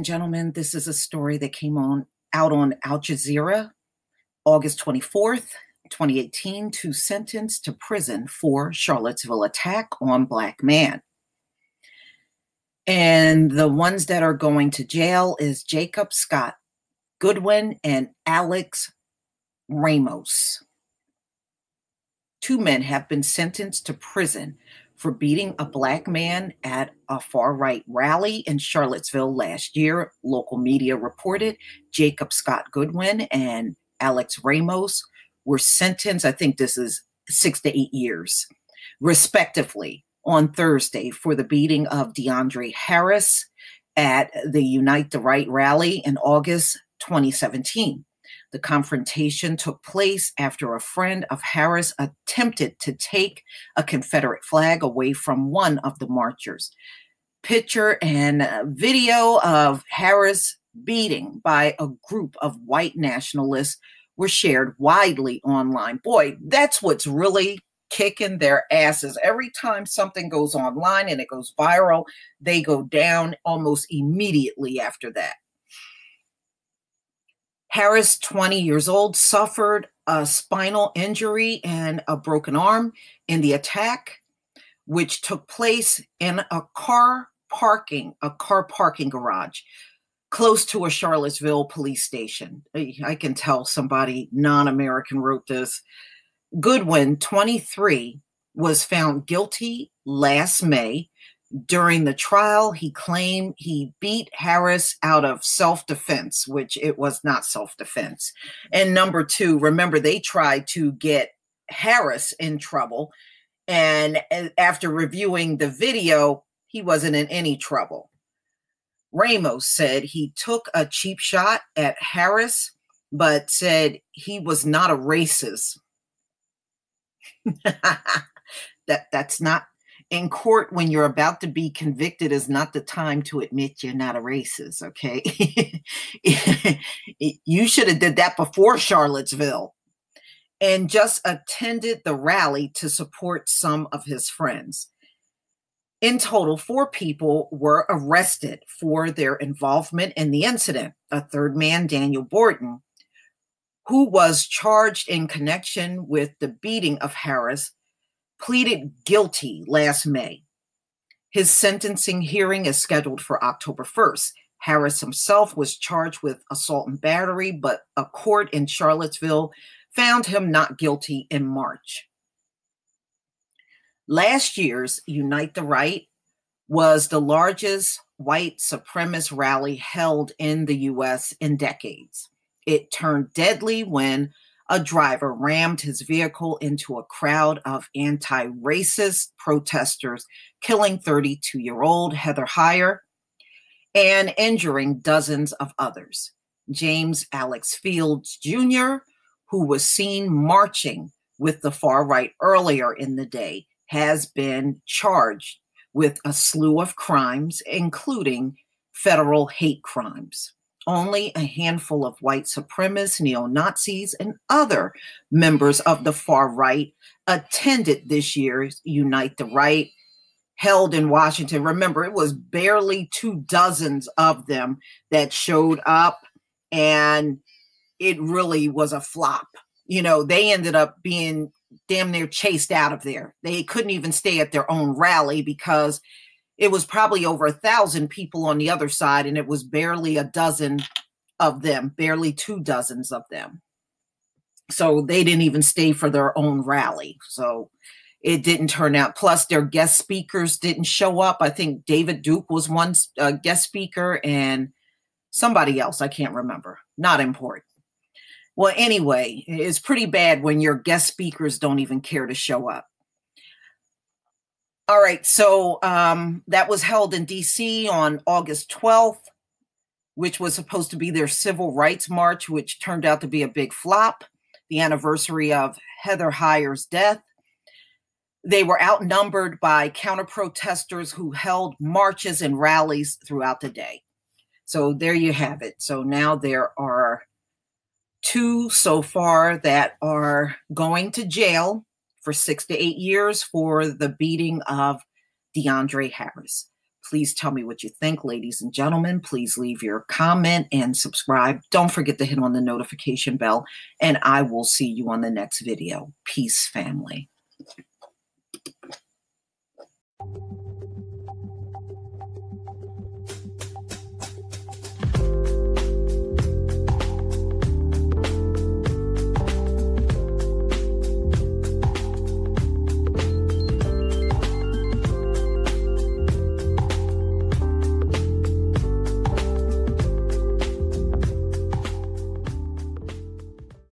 gentlemen, this is a story that came out on Al Jazeera, August 24th, 2018, to sentenced to prison for Charlottesville attack on Black man. And the ones that are going to jail is Jacob Scott Goodwin and Alex Ramos. Two men have been sentenced to prison for beating a Black man at a far-right rally in Charlottesville last year. Local media reported Jacob Scott Goodwin and Alex Ramos were sentenced, I think this is 6 to 8 years, respectively, on Thursday for the beating of DeAndre Harris at the Unite the Right rally in August 2017. The confrontation took place after a friend of Harris attempted to take a Confederate flag away from one of the marchers. Picture and video of Harris beating by a group of white nationalists were shared widely online. Boy, that's what's really kicking their asses. Every time something goes online and it goes viral, they go down almost immediately after that. Harris, 20 years old, suffered a spinal injury and a broken arm in the attack, which took place in a car parking garage close to a Charlottesville police station. I can tell somebody non-American wrote this. Goodwin, 23, was found guilty last May. During the trial, he claimed he beat Harris out of self-defense, which it was not self-defense. And number two, remember, they tried to get Harris in trouble. And after reviewing the video, he wasn't in any trouble. Ramos said he took a cheap shot at Harris, but said he was not a racist. That's not in court. When you're about to be convicted is not the time to admit you're not a racist, okay? You should have did that before Charlottesville, and just attended the rally to support some of his friends. In total, 4 people were arrested for their involvement in the incident. A third man, Daniel Borton, who was charged in connection with the beating of Harris, pleaded guilty last May. His sentencing hearing is scheduled for October 1st. Harris himself was charged with assault and battery, but a court in Charlottesville found him not guilty in March. Last year's Unite the Right was the largest white supremacist rally held in the U.S. in decades. It turned deadly when a driver rammed his vehicle into a crowd of anti-racist protesters, killing 32-year-old Heather Heyer and injuring dozens of others. James Alex Fields Jr., who was seen marching with the far right earlier in the day, has been charged with a slew of crimes, including federal hate crimes. Only a handful of white supremacists, neo-Nazis, and other members of the far right attended this year's Unite the Right, held in Washington. Remember, it was barely 24 of them that showed up, and it really was a flop. You know, they ended up being damn near chased out of there. They couldn't even stay at their own rally because it was probably over 1,000 people on the other side, and it was barely a dozen of them, barely 24 of them. So they didn't even stay for their own rally. So it didn't turn out. Plus, their guest speakers didn't show up. I think David Duke was one guest speaker, and somebody else, I can't remember. Not important. Well, anyway, it's pretty bad when your guest speakers don't even care to show up. All right, so that was held in D.C. on August 12th, which was supposed to be their civil rights march, which turned out to be a big flop, the anniversary of Heather Heyer's death. They were outnumbered by counter-protesters who held marches and rallies throughout the day. So there you have it. So now there are 2 so far that are going to jail for 6 to 8 years for the beating of DeAndre Harris. Please tell me what you think, ladies and gentlemen. Please leave your comment and subscribe. Don't forget to hit on the notification bell, and I will see you on the next video. Peace, family.